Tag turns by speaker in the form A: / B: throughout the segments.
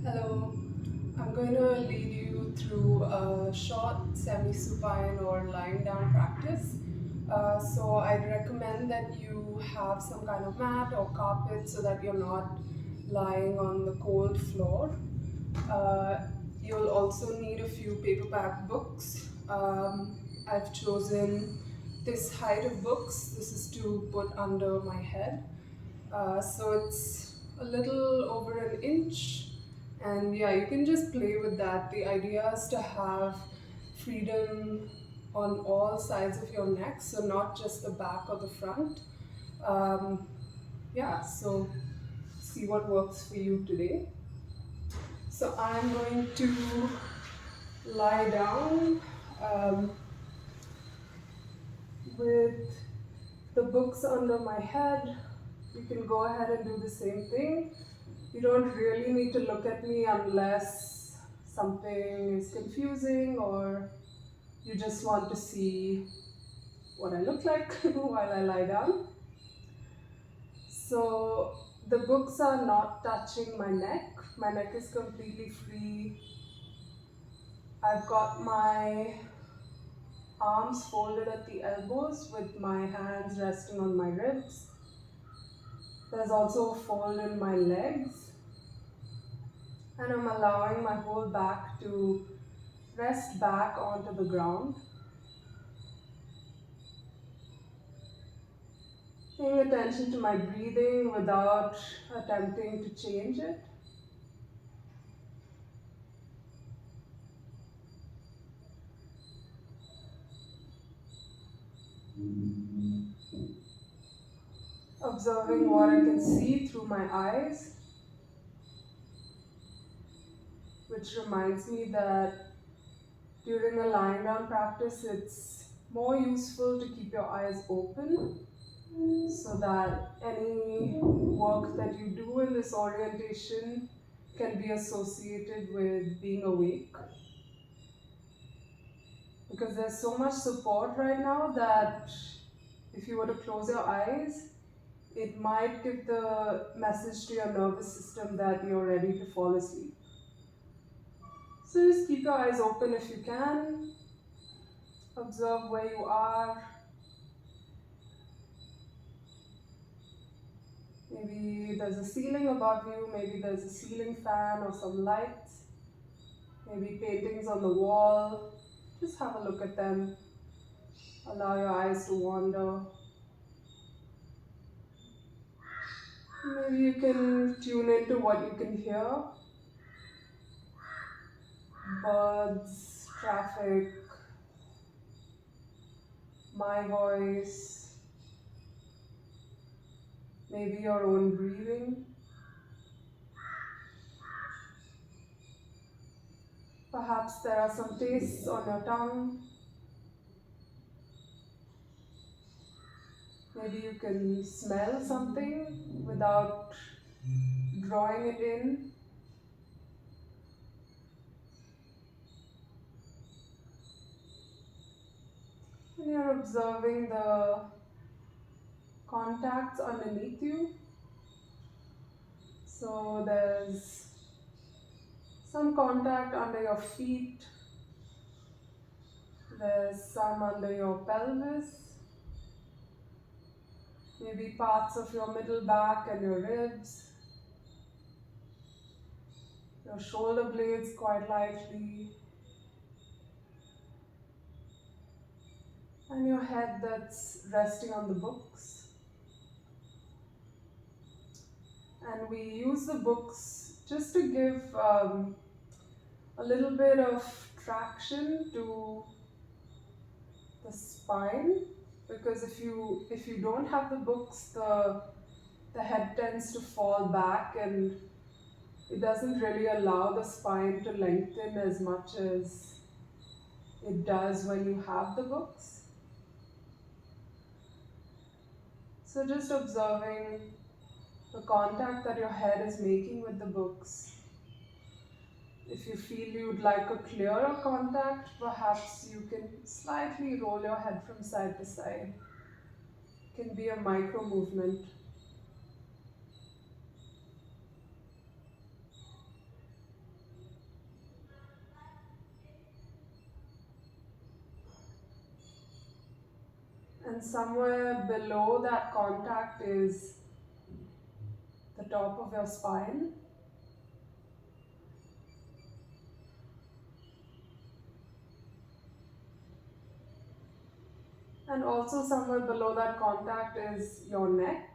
A: Hello, I'm going to lead you through a short semi-supine or lying down practice. So I'd recommend that you have some kind of mat or carpet so that you're not lying on the cold floor. You'll also need a few paperback books. I've chosen this height of books. This is to put under my head. So it's a little over an inch, and yeah, you can just play with that. The idea is to have freedom on all sides of your neck, so not just the back or the front. Um, yeah, so see what works for you today. So I'm going to lie down um, with the books under my head. You can go ahead and do the same thing. You don't really need to look at me unless something is confusing or you just want to see what I look like while I lie down. So the books are not touching my neck. My neck is completely free. I've got my arms folded at the elbows with my hands resting on my ribs. There's also a fold in my legs, and I'm allowing my whole back to rest back onto the ground. Paying attention to my breathing without attempting to change it. Observing what I can see through my eyes, which reminds me that during a lying down practice, it's more useful to keep your eyes open so that any work that you do in this orientation can be associated with being awake. Because there's so much support right now that if you were to close your eyes, it might give the message to your nervous system that you're ready to fall asleep. So just keep your eyes open if you can. Observe where you are. Maybe there's a ceiling above you, maybe there's a ceiling fan or some lights, maybe paintings on the wall. Just have a look at them. Allow your eyes to wander. Maybe you can tune into what you can hear. Birds, traffic, my voice, maybe your own breathing. Perhaps there are some tastes on your tongue. Maybe you can smell something without drawing it in. And you're observing the contacts underneath you. So there's some contact under your feet, there's some under your pelvis, maybe parts of your middle back and your ribs, your shoulder blades quite likely, and your head that's resting on the books. And we use the books just to give a little bit of traction to the spine, because if you don't have the books, the head tends to fall back and it doesn't really allow the spine to lengthen as much as it does when you have the books. So just observing the contact that your head is making with the books. If you feel you'd like a clearer contact, perhaps you can slightly roll your head from side to side. It can be a micro movement. And somewhere below that contact is the top of your spine. And also somewhere below that contact is your neck.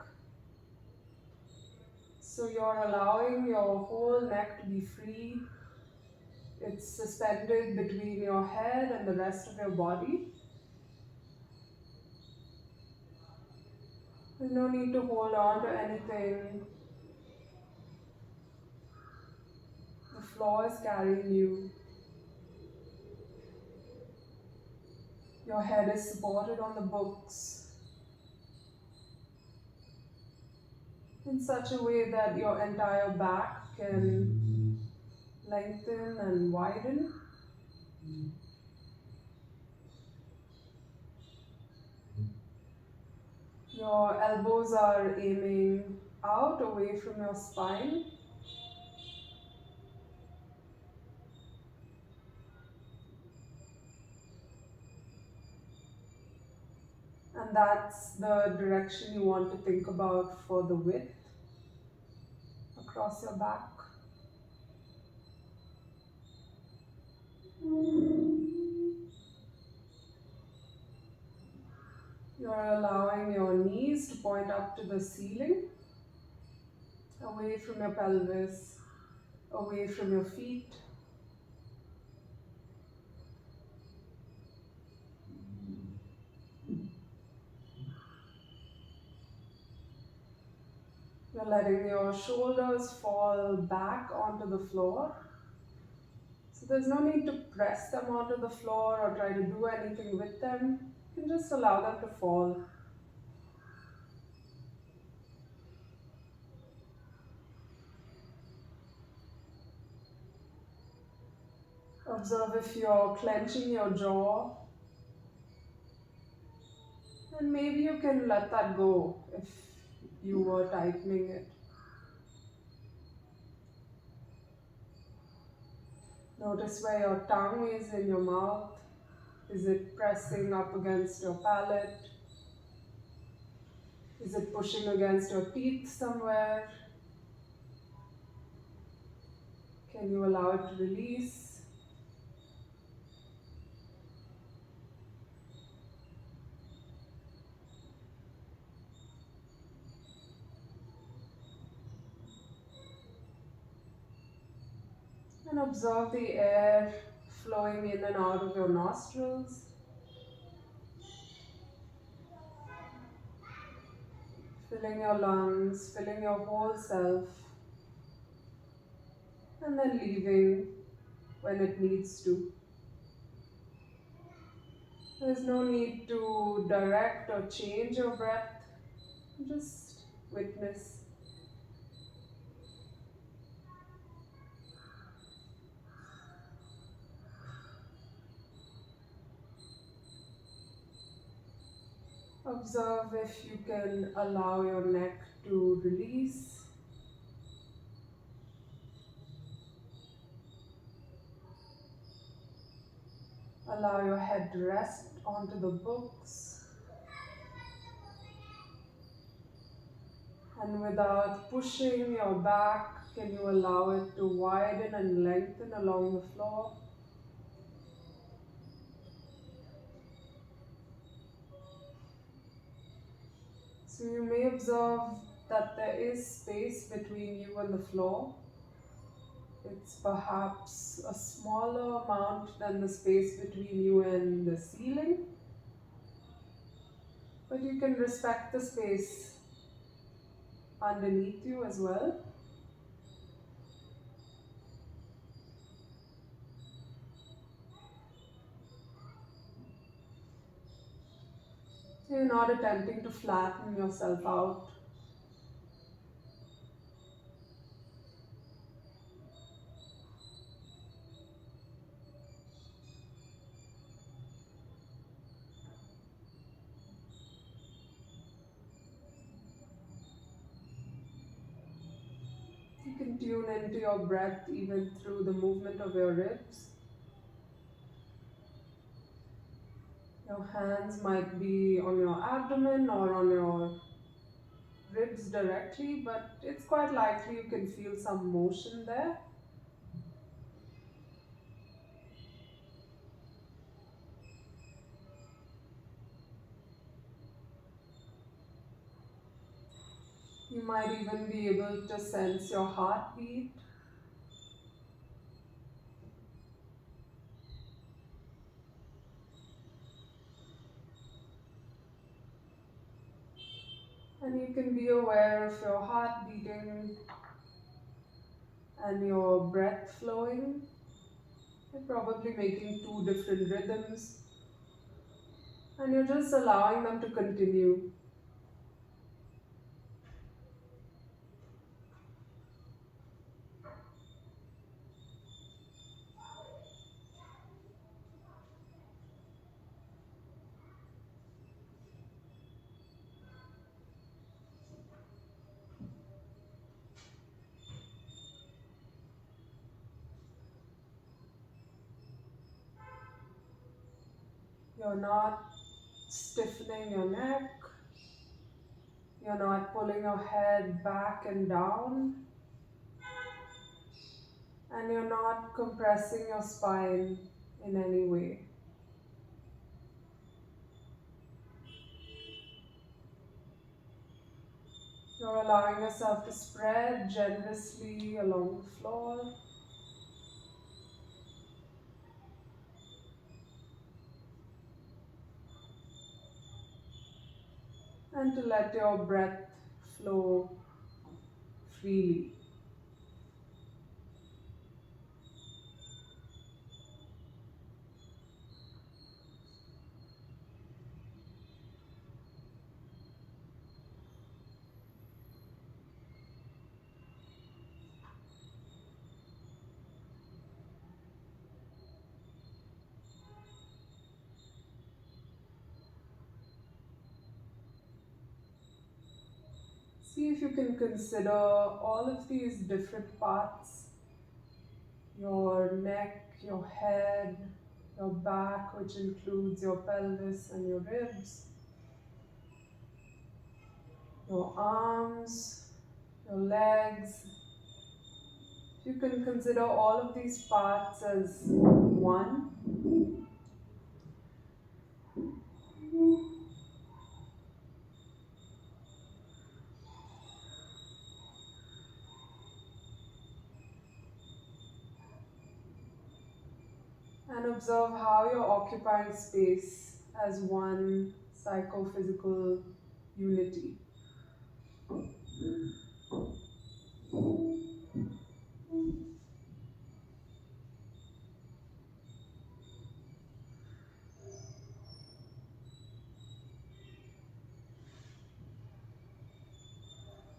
A: So you're allowing your whole neck to be free. It's suspended between your head and the rest of your body. There's no need to hold on to anything. The floor is carrying you. Your head is supported on the books in such a way that your entire back can lengthen and widen. Your elbows are aiming out away from your spine. And that's the direction you want to think about for the width across your back. You're allowing your knees to point up to the ceiling, away from your pelvis, away from your feet. You're letting your shoulders fall back onto the floor. So there's no need to press them onto the floor or try to do anything with them. You can just allow them to fall. Observe if you're clenching your jaw, and maybe you can let that go if you were tightening it. Notice where your tongue is in your mouth. Is it pressing up against your palate? Is it pushing against your teeth somewhere? Can you allow it to release? And observe the air flowing in and out of your nostrils. Filling your lungs, filling your whole self. And then leaving when it needs to. There's no need to direct or change your breath. Just witness. Observe if you can allow your neck to release. Allow your head to rest onto the books. And without pushing your back, can you allow it to widen and lengthen along the floor? So you may observe that there is space between you and the floor. It's perhaps a smaller amount than the space between you and the ceiling, but you can respect the space underneath you as well. You're not attempting to flatten yourself out. You can tune into your breath even through the movement of your ribs. Your hands might be on your abdomen or on your ribs directly, but it's quite likely you can feel some motion there. You might even be able to sense your heartbeat, and you can be aware of your heart beating and your breath flowing. You're probably making two different rhythms, and you're just allowing them to continue. You're not stiffening your neck, you're not pulling your head back and down, and you're not compressing your spine in any way. You're allowing yourself to spread generously along the floor and to let your breath flow freely. See if you can consider all of these different parts: your neck, your head, your back, which includes your pelvis and your ribs, your arms, your legs. You can consider all of these parts as one, and observe how you're occupying space as one psychophysical unity.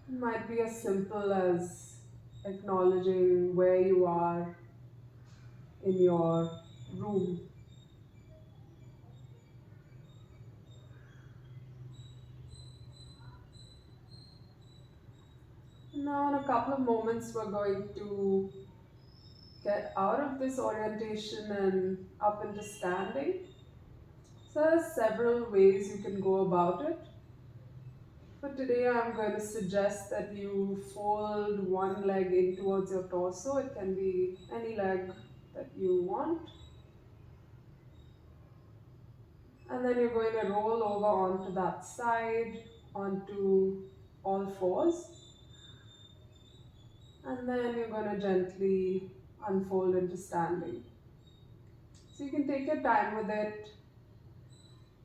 A: It might be as simple as acknowledging where you are in your room. Now, in a couple of moments, we're going to get out of this orientation and up into standing. So, there's several ways you can go about it. For today, I'm going to suggest that you fold one leg in towards your torso. It can be any leg that you want. And then you're going to roll over onto that side, onto all fours. And then you're going to gently unfold into standing. So you can take your time with it.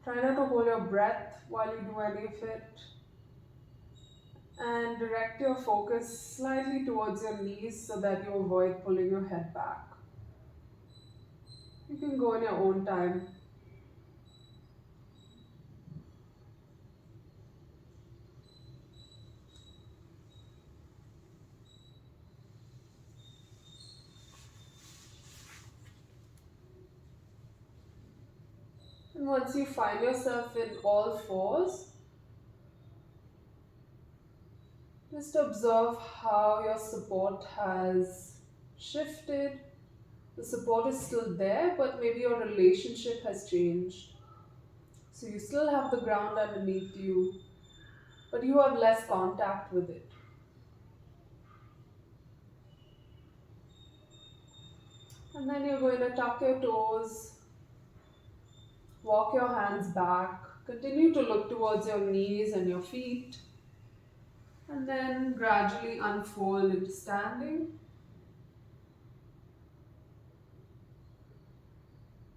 A: Try not to hold your breath while you do any of it. And direct your focus slightly towards your knees so that you avoid pulling your head back. You can go in your own time. And once you find yourself in all fours, just observe how your support has shifted. The support is still there, but maybe your relationship has changed. So you still have the ground underneath you, but you have less contact with it. And then you're going to tuck your toes, walk your hands back, continue to look towards your knees and your feet, and then gradually unfold into standing.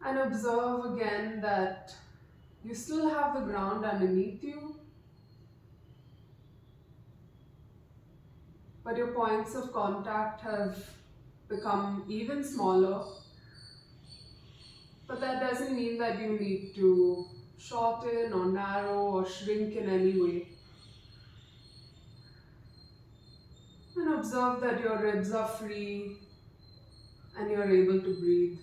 A: And observe again that you still have the ground underneath you, but your points of contact have become even smaller. But that doesn't mean that you need to shorten or narrow or shrink in any way. And observe that your ribs are free and you're able to breathe.